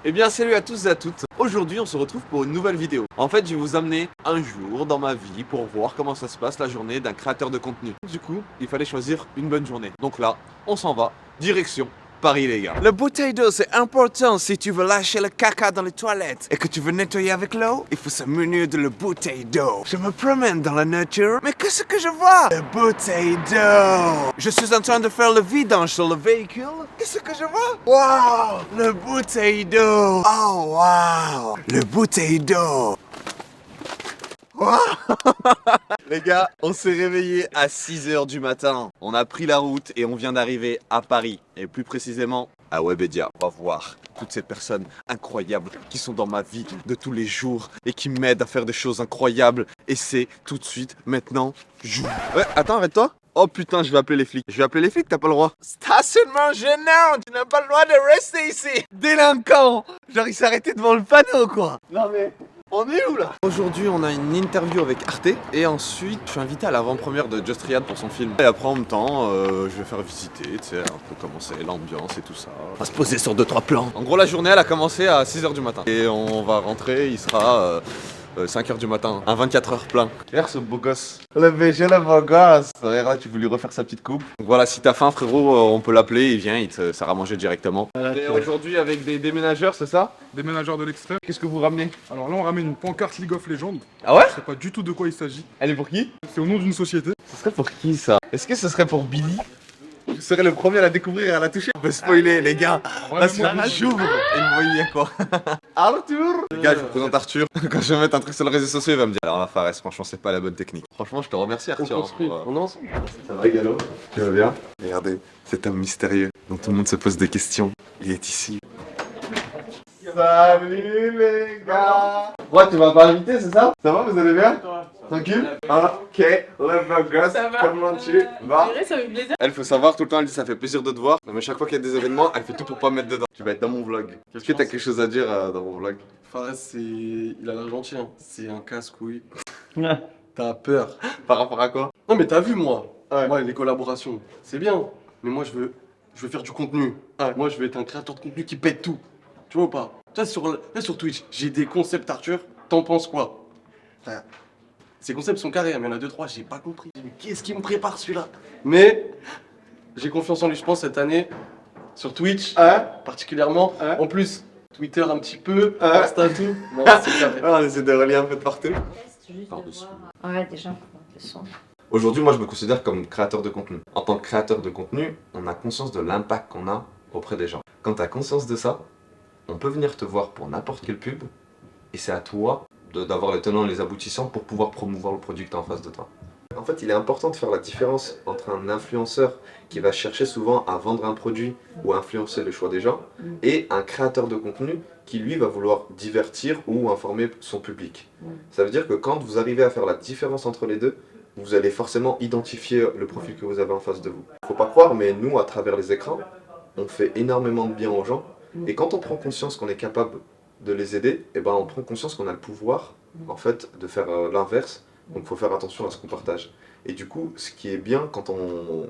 Eh bien salut à tous et à toutes. Aujourd'hui on se retrouve pour une nouvelle vidéo. En fait je vais vous amener un jour dans ma vie pour voir comment ça se passe la journée d'un créateur de contenu. Du coup il fallait choisir une bonne journée. Donc là on s'en va, direction Paris les gars. La bouteille d'eau c'est important si tu veux lâcher le caca dans les toilettes et que tu veux nettoyer avec l'eau. Il faut se munir de la bouteille d'eau. Je me promène dans la nature, mais qu'est-ce que je vois? La bouteille d'eau. Je suis en train de faire le vidange sur le véhicule. Qu'est-ce que je vois? Waouh! La bouteille d'eau. Oh waouh! La bouteille d'eau. Les gars, on s'est réveillé à 6h du matin. On a pris la route et on vient d'arriver à Paris. Et plus précisément, à Webedia. On va voir toutes ces personnes incroyables qui sont dans ma vie de tous les jours et qui m'aident à faire des choses incroyables. Et c'est tout de suite, maintenant, joue. Ouais, attends, arrête-toi. Oh putain, je vais appeler les flics. Je vais appeler les flics, t'as pas le droit. Stationnement gênant, tu n'as pas le droit de rester ici. Délinquant. Genre, il s'est arrêté devant le panneau, quoi. Non mais... on est où là? Aujourd'hui on a une interview avec Arte et ensuite je suis invité à l'avant-première de Just Riyad pour son film. Et après en même temps je vais faire visiter, tu sais, un peu comment c'est l'ambiance et tout ça. On va se poser sur 2-3 plans. En gros la journée elle a commencé à 6h du matin. Et on va rentrer, il sera 5h du matin, un 24 heures plein. Regarde ce beau gosse. Le BG, le beau gosse. Regarde là, tu veux lui refaire sa petite coupe. Donc voilà, si t'as faim frérot, on peut l'appeler, il vient, il te sert à manger directement. Et aujourd'hui avec des déménageurs, c'est ça? Déménageurs de l'extrême. Qu'est-ce que vous ramenez? Alors là, on ramène une pancarte League of Legends. Ah ouais? Je sais pas du tout de quoi il s'agit. Elle est pour qui? C'est au nom d'une société. Ce serait pour qui ça? Est-ce que ce serait pour Billy? Je serais le premier à la découvrir et à la toucher. On peut spoiler les gars. Ouais, Là mais c'est moi, la j'ouvre et vous voyez quoi. Arthur. Les gars je vous présente Arthur. Quand je vais mettre un truc sur les réseaux sociaux il va me dire alors la Fares franchement c'est pas la bonne technique. Franchement je te remercie Arthur. On est ensemble. Ça va Galo? Tu vas bien? Regardez, cet homme mystérieux dont tout le monde se pose des questions. Il est ici. Salut les gars. Ouais tu m'as pas invité c'est ça? Ça va vous allez bien? Tranquille? Ok, le beau gosse, comment tu vas? Ça fait plaisir. Elle faut savoir, tout le temps elle dit ça fait plaisir de te voir, mais chaque fois qu'il y a des événements, elle fait tout pour pas me mettre dedans. Tu vas être dans mon vlog. Est-ce que t'as quelque chose à dire dans mon vlog? Fares, il a l'air gentil, hein. C'est un casse-couille. T'as peur. Par rapport à quoi? Non mais t'as vu moi. Ouais. Moi les collaborations, c'est bien. Mais moi je veux faire du contenu. Ouais. Moi je veux être un créateur de contenu qui pète tout. Tu vois ou pas? Tu vois sur Twitch, j'ai des concepts Arthur, t'en penses quoi? Frère, ces concepts sont carrés, mais il y en a 2-3, j'ai pas compris. Mais qu'est-ce qui me prépare celui-là? Mais j'ai confiance en lui, je pense, cette année. Sur Twitch, particulièrement. En plus, Twitter un petit peu, Insta tout. Non, c'est carré. On essaie de relier un peu de partout. Juste Par-dessus. de voir. Ouais, déjà, le son. Aujourd'hui, moi je me considère comme créateur de contenu. En tant que créateur de contenu, on a conscience de l'impact qu'on a auprès des gens. Quand tu as conscience de ça, on peut venir te voir pour n'importe quelle pub et c'est à toi d'avoir les tenants et les aboutissants pour pouvoir promouvoir le produit que tu as en face de toi. En fait, il est important de faire la différence entre un influenceur qui va chercher souvent à vendre un produit ou à influencer le choix des gens et un créateur de contenu qui lui va vouloir divertir ou informer son public. Ça veut dire que quand vous arrivez à faire la différence entre les deux, vous allez forcément identifier le profil que vous avez en face de vous. Faut pas croire, mais nous, à travers les écrans, on fait énormément de bien aux gens. Et quand on prend conscience qu'on est capable de les aider, eh ben on prend conscience qu'on a le pouvoir, en fait, de faire l'inverse. Donc il faut faire attention à ce qu'on partage. Et du coup, ce qui est bien quand on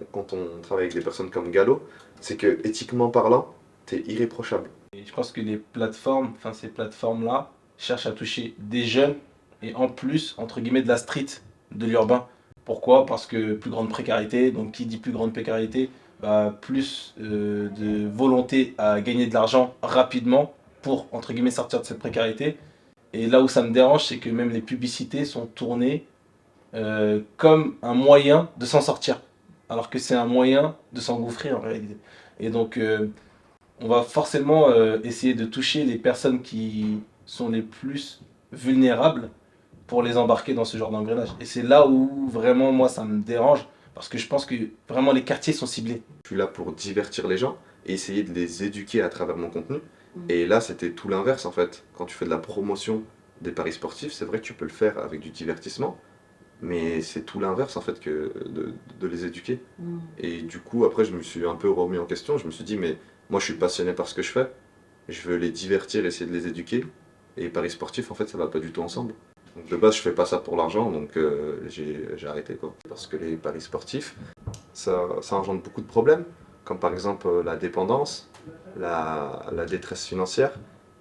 travaille avec des personnes comme Galo, c'est que éthiquement parlant, t'es irréprochable. Et je pense que les plateformes, enfin ces plateformes-là, cherchent à toucher des jeunes et en plus, entre guillemets, de la street, de l'urbain. Pourquoi? Parce que plus grande précarité, donc qui dit plus grande précarité, bah, plus de volonté à gagner de l'argent rapidement pour, entre guillemets, sortir de cette précarité. Et là où ça me dérange, c'est que même les publicités sont tournées comme un moyen de s'en sortir, alors que c'est un moyen de s'engouffrer en réalité. Et donc, on va forcément essayer de toucher les personnes qui sont les plus vulnérables pour les embarquer dans ce genre d'engrenage. Et c'est là où vraiment moi ça me dérange, parce que je pense que vraiment les quartiers sont ciblés. Je suis là pour divertir les gens et essayer de les éduquer à travers mon contenu. Et là, c'était tout l'inverse en fait. Quand tu fais de la promotion des paris sportifs, c'est vrai que tu peux le faire avec du divertissement, mais c'est tout l'inverse en fait que de les éduquer. Et du coup, après, je me suis un peu remis en question. Je me suis dit, mais moi, je suis passionné par ce que je fais. Je veux les divertir, essayer de les éduquer. Et paris sportifs, en fait, ça va pas du tout ensemble. Donc, de base, je fais pas ça pour l'argent, donc j'ai arrêté quoi. Parce que les paris sportifs, ça engendre beaucoup de problèmes, comme par exemple la dépendance, la détresse financière,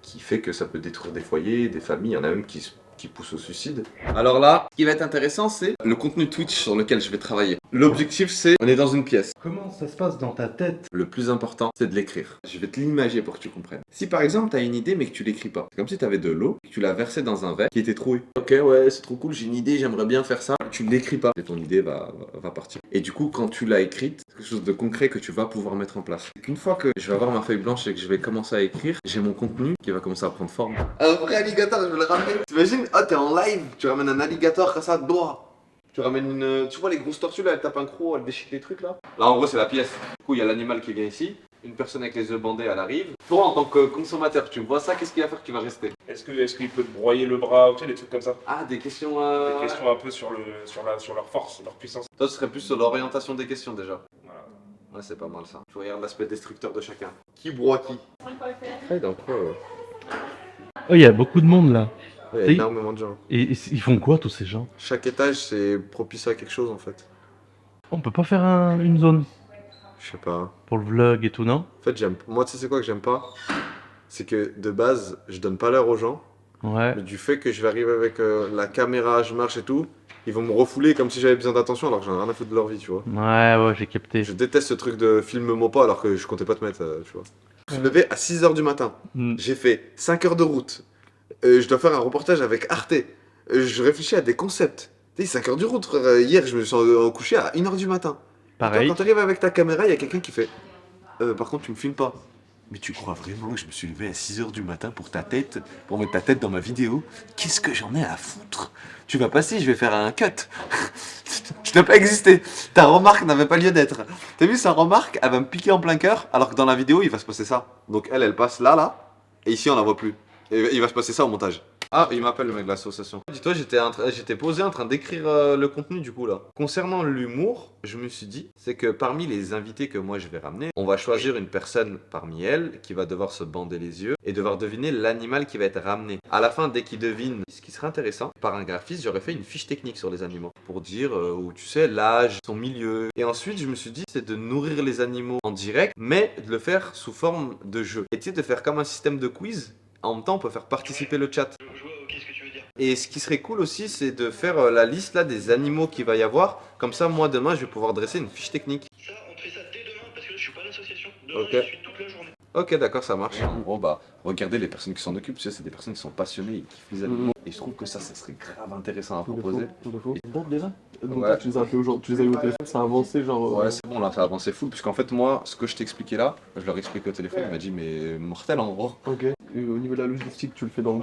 qui fait que ça peut détruire des foyers, des familles, il y en a même qui poussent au suicide. Alors là, ce qui va être intéressant, c'est le contenu Twitch sur lequel je vais travailler. L'objectif, c'est, on est dans une pièce. Comment ça se passe dans ta tête? Le plus important, c'est de l'écrire. Je vais te l'imager pour que tu comprennes. Si par exemple, tu as une idée mais que tu l'écris pas, c'est comme si tu avais de l'eau, que tu l'as versée dans un verre qui était troué. Ok, ouais, c'est trop cool, j'ai une idée, j'aimerais bien faire ça. Tu l'écris pas et ton idée va partir. Et du coup, quand tu l'as écrite, c'est quelque chose de concret que tu vas pouvoir mettre en place. Une fois que je vais avoir ma feuille blanche et que je vais commencer à écrire, j'ai mon contenu qui va commencer à prendre forme. Un vrai alligator, je vais le ramener. T'imagines, t'es en live, tu ramènes un alligator comme ça, doigt. Tu ramènes une. Tu vois les grosses tortues là, elles tapent un croc, elles déchirent les trucs là. Là en gros c'est la pièce. Du coup il y a l'animal qui vient ici. Une personne avec les yeux bandés, elle arrive. Toi en tant que consommateur, tu vois ça, qu'est-ce qu'il va faire qui va rester? Est-ce qu'il peut te broyer le bras, tu sais, des trucs comme ça? Ah, des questions. Des questions un peu sur leur force, leur puissance. Toi ce serait plus sur l'orientation des questions déjà. Voilà. Ouais, c'est pas mal ça. Tu regardes l'aspect destructeur de chacun. Qui broie qui? Ouais, donc Oh, il y a beaucoup de monde là. il y a Oui. énormément de gens. Et ils font quoi tous ces gens? Chaque étage c'est propice à quelque chose en fait. On peut pas faire une zone Je sais pas. pour le vlog et tout, non? En fait, moi, tu sais, c'est quoi que j'aime pas? C'est que de base, je donne pas l'heure aux gens. Ouais. Mais du fait que je vais arriver avec la caméra, je marche et tout, ils vont me refouler comme si j'avais besoin d'attention alors que j'en ai rien à foutre de leur vie, tu vois. Ouais, j'ai capté. Je déteste ce truc de filme-moi pas alors que je comptais pas te mettre, tu vois. Je suis levé à 6h du matin. Mm. J'ai fait 5 heures de route. Je dois faire un reportage avec Arte. Je réfléchis à des concepts. Tu sais, 5 heures de route, frère. Hier, je me suis couché à 1h du matin. Pareil. Quand tu arrives avec ta caméra, il y a quelqu'un qui fait par contre, tu me filmes pas. Mais tu crois vraiment que je me suis levé à 6h du matin pour ta tête, pour mettre ta tête dans ma vidéo? Qu'est-ce que j'en ai à foutre? Tu vas passer, je vais faire un cut. Je n'ai pas existé. Ta remarque n'avait pas lieu d'être. T'as vu, sa remarque, elle va me piquer en plein cœur, alors que dans la vidéo, il va se passer ça. Donc elle passe là, et ici, on la voit plus. Et il va se passer ça au montage. Ah, il m'appelle le mec de l'association. Dis-toi, j'étais posé en train d'écrire le contenu du coup là. Concernant l'humour, je me suis dit, c'est que parmi les invités que moi je vais ramener, on va choisir une personne parmi elles qui va devoir se bander les yeux et devoir deviner l'animal qui va être ramené. À la fin, dès qu'ils devinent, ce qui serait intéressant, par un graphiste, j'aurais fait une fiche technique sur les animaux pour dire où tu sais l'âge, son milieu. Et ensuite, je me suis dit, c'est de nourrir les animaux en direct, mais de le faire sous forme de jeu. Et tu sais, de faire comme un système de quiz. En même temps, on peut faire participer le chat. Je vois, ok, ce que tu veux dire. Et ce qui serait cool aussi, c'est de faire la liste là des animaux qu'il va y avoir. Comme ça, moi demain, je vais pouvoir dresser une fiche technique. Ça, on fait ça dès demain parce que là, je suis pas à l'association. Demain, Ok. je suis toute la journée. Ok, d'accord, ça marche. En gros, bah, regardez les personnes qui s'en occupent. Tu sais, c'est des personnes qui sont passionnées et qui kiffent les animaux. Et je trouve que ça serait grave intéressant à proposer. Bon, déjà donc Ouais. toi, tu les as appelés aujourd'hui, tu les as eu au téléphone, ça a avancé genre. Ouais, c'est bon, là, ça a avancé full. Puisqu'en fait, moi, ce que je t'expliquais là, je leur expliquais au téléphone. Il m'a dit, mais mortel en gros. Ok. Et au niveau de la logistique, tu le fais dans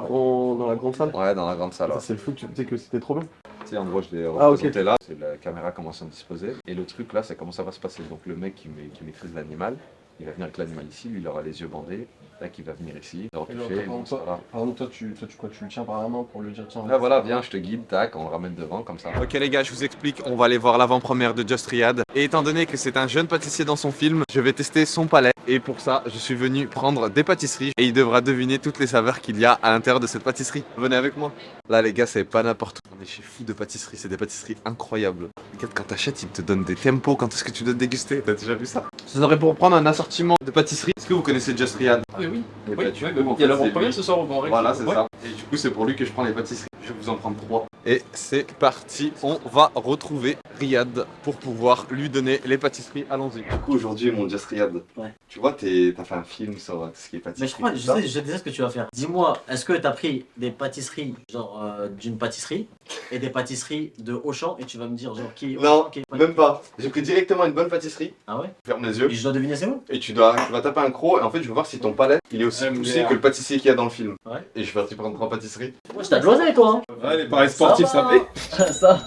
la grande salle? Ouais, dans la grande salle. Ça, c'est le fou, tu sais que c'était trop bien. Tu sais, en gros, je l'ai Ah, ok. représenté là. C'est la caméra commence à me disposer. Et le truc là, c'est comment ça va se passer. Donc, le mec qui maîtrise l'animal, il va venir avec l'animal ici. Lui, il aura les yeux bandés. Là, qui va venir ici, le retoucher. et bon, ça va. Par exemple, toi, tu le tiens par la main pour lui dire tiens. Là voilà, viens, je te guide, tac, on le ramène devant comme ça. Ok les gars, je vous explique, on va aller voir l'avant-première de Just Riyad. Et étant donné que c'est un jeune pâtissier dans son film, je vais tester son palais. Et pour ça, je suis venu prendre des pâtisseries et il devra deviner toutes les saveurs qu'il y a à l'intérieur de cette pâtisserie. Venez avec moi. Là les gars, c'est pas n'importe où. On est chez Fou de pâtisserie, c'est des pâtisseries incroyables. Regarde, quand t'achètes, ils te donnent des tempos, quand est-ce que tu dois déguster. T'as déjà vu ça? Ce serait pour prendre un assortiment de pâtisseries. Est-ce que vous connaissez Just Riyad? Oui, oui. Eh ben, tu peux, en Il y a fait, la c'est première lui. ce soir au Grand Rex. Voilà, c'est Ouais. ça. Et du coup, c'est pour lui que je prends les pâtisseries. Je vais vous en prendre 3. Et c'est parti, on va retrouver Riyad pour pouvoir lui donner les pâtisseries. Allons-y. Du coup, aujourd'hui, mon Just Riyad, Ouais. tu vois, t'as fait un film sur tout ce qui est pâtisserie. Mais je crois, tout ça. je sais déjà ce que tu vas faire. Dis-moi, est-ce que t'as pris des pâtisseries, genre d'une pâtisserie, et des pâtisseries de Auchan, et tu vas me dire, genre, qui. Non, ok, ouais. même pas. J'ai pris directement une bonne pâtisserie. Ah ouais? Ferme les yeux. Et je dois deviner c'est où? Et tu vas taper un croc. Et en fait, je veux voir si ton palais il est aussi poussé que le pâtissier qu'il y a dans le film. Ouais. Et je vais partir prendre 3 pâtisseries. Moi, je t'ai de l'oseille, toi, hein? Ouais, les paris sportifs, ça paye. Ça.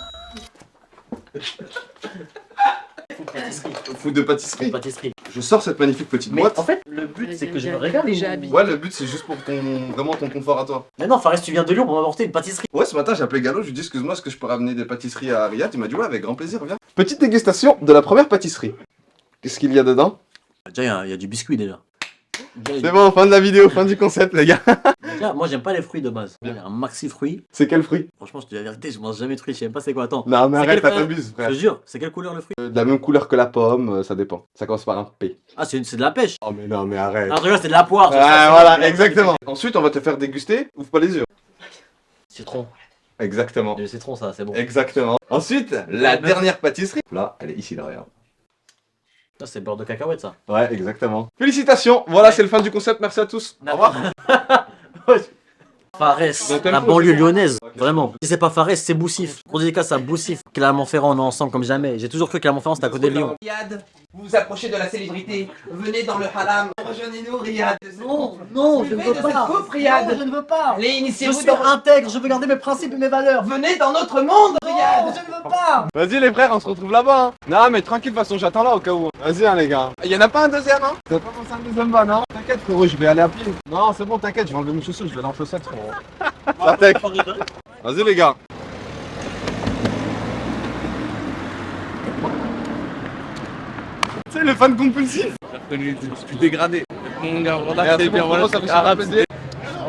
Pâtisserie. Fou de pâtisserie. Pâtisserie. Je sors cette magnifique petite Mais boîte. en fait, le but, c'est que je me régale. Déjà ou- habillé. Ouais, le but c'est juste pour vraiment ton confort à toi. Mais non, Fares, tu viens de Lyon pour m'apporter une pâtisserie. Ouais, ce matin j'ai appelé Gallo, je lui ai dit excuse-moi, est-ce que je peux ramener des pâtisseries à Riyad? Il m'a dit ouais, avec grand plaisir, viens. Petite dégustation de la première pâtisserie. Qu'est-ce qu'il y a dedans? Déjà, il y a du biscuit déjà. C'est bon, fin de la vidéo, fin du concept les gars. Tiens, moi j'aime pas les fruits de base. Un maxi fruit. C'est quel fruit? Franchement, je te dis la vérité, je mange jamais de fruits, je sais même pas c'est quoi. Attends. Non, mais C'est arrête, quelle- t'abuses, Je frère. te jure, c'est quelle couleur le fruit? De la même couleur que la pomme, ça dépend. Ça commence par un P. Ah, c'est de la pêche. Oh, mais non, mais arrête. Ah, regarde, c'est de la poire. Ah, voilà, exactement. Ensuite, on va te faire déguster. Ouvre pas les yeux. Citron. Exactement. Du citron, ça, c'est bon. Exactement. Ensuite, la dernière pâtisserie. Là, elle est ici, là, regarde. Ça, c'est beurre de cacahuète, ça. Ouais, exactement. Félicitations. Voilà, c'est le fin du concept. Merci à tous. Au revoir. Fares, t'aimes la pas banlieue aussi lyonnaise, Ok. vraiment. Si c'est pas Fares, c'est Boussif. Gros dédicace à Boussif. Clermont-Ferrand, on est ensemble comme jamais. J'ai toujours cru que Clermont-Ferrand c'était à côté de Lyon. Riyad, vous vous approchez de la célébrité. Venez dans le haram. Rejoignez-nous, Riyad. Non, je ne veux pas. Riyad. je ne veux pas. Allez, Je initiez-vous suis dans... intègre, je veux garder mes principes et mes valeurs. Venez dans notre monde, Riyad. Je ne veux pas. Vas-y, les frères, on se retrouve là-bas. Hein. Non, mais tranquille, de toute façon, j'attends là au cas où. Vas-y, hein, les gars. Y en a pas un deuxième, hein? T'as pas pensé à un deuxième ban, non? T'inquiète, frérot, je vais aller à pied. Non, c'est bon, t'inquiète, je vais enlever mes chaussures, je vais aller en chaussettes, frérot. Vas-y, les gars. Tu sais, le fan compulsif. Je suis dégradé. Merci bien, voilà, ça fait arabe.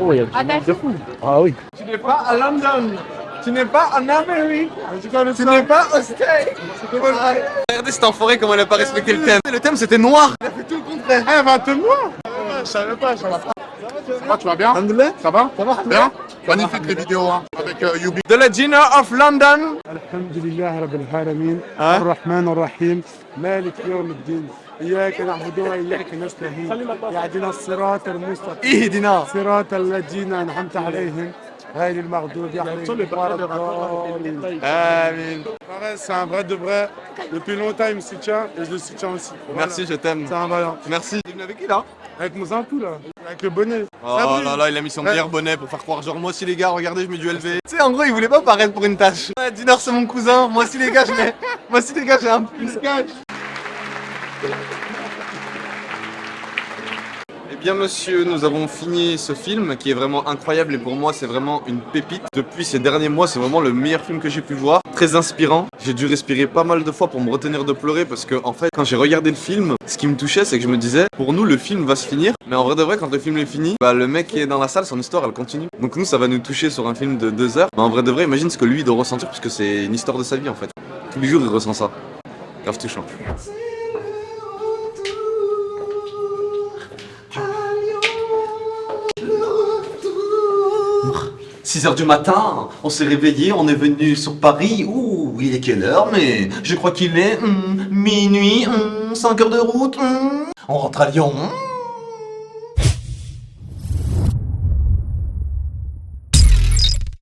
Oh, il y a du monde de fou. Ah oui. Tu n'es pas à London. Tu n'es pas en Amérique. Tu n'es pas au States. Regardez cette enfoiré comment elle a pas respecté le thème. Le thème c'était noir. Elle a fait tout le contraire. Eh, 20 mois Je savais pas, ça va pas. Ça va, tu vas bien? Alhamdoulilah. Ça va? Ça va? Bien? Magnifique les vidéos, hein, avec Yubi. The Legend of London. الحمد لله رب العالمين ها؟ الرحمن الرحيم مالك يوم الدين إياك نعبد وإياك نستعين اهدنا الصراط المستقيم Ihdina. صراط الذين أنعمت عليهم غير المغضوب عليهم ولا الضالين. Amin. C'est un vrai de vrai. Depuis longtemps, il me soutient et je le soutiens aussi. Merci, je t'aime. C'est un vaillant. Merci. Tu es venu avec qui là? Avec mon zantou là, avec le bonnet. Oh Ça brille. là là, il a mis son meilleur bonnet pour faire croire genre moi aussi les gars, regardez, je mets du LV. Tu sais, en gros, il voulait pas paraître pour une tâche. Ouais, Dinard c'est mon cousin, moi aussi les gars, je mets. Moi aussi les gars, j'ai un plus cash. Eh bien monsieur, nous avons fini ce film qui est vraiment incroyable et pour moi c'est vraiment une pépite. Depuis ces derniers mois, c'est vraiment le meilleur film que j'ai pu voir. Très inspirant. J'ai dû respirer pas mal de fois pour me retenir de pleurer parce que en fait quand j'ai regardé le film, ce qui me touchait c'est que je me disais pour nous le film va se finir. Mais en vrai de vrai quand le film est fini, bah le mec qui est dans la salle, son histoire elle continue. Donc nous ça va nous toucher sur un film de 2 heures. Mais en vrai de vrai imagine ce que lui il doit ressentir puisque c'est une histoire de sa vie en fait. Tous les jours il ressent ça. Grave touchant. 6h du matin, on s'est réveillé, on est venu sur Paris. Ouh, il est quelle heure? Mais je crois qu'il est minuit, 5 heures de route. On rentre à Lyon.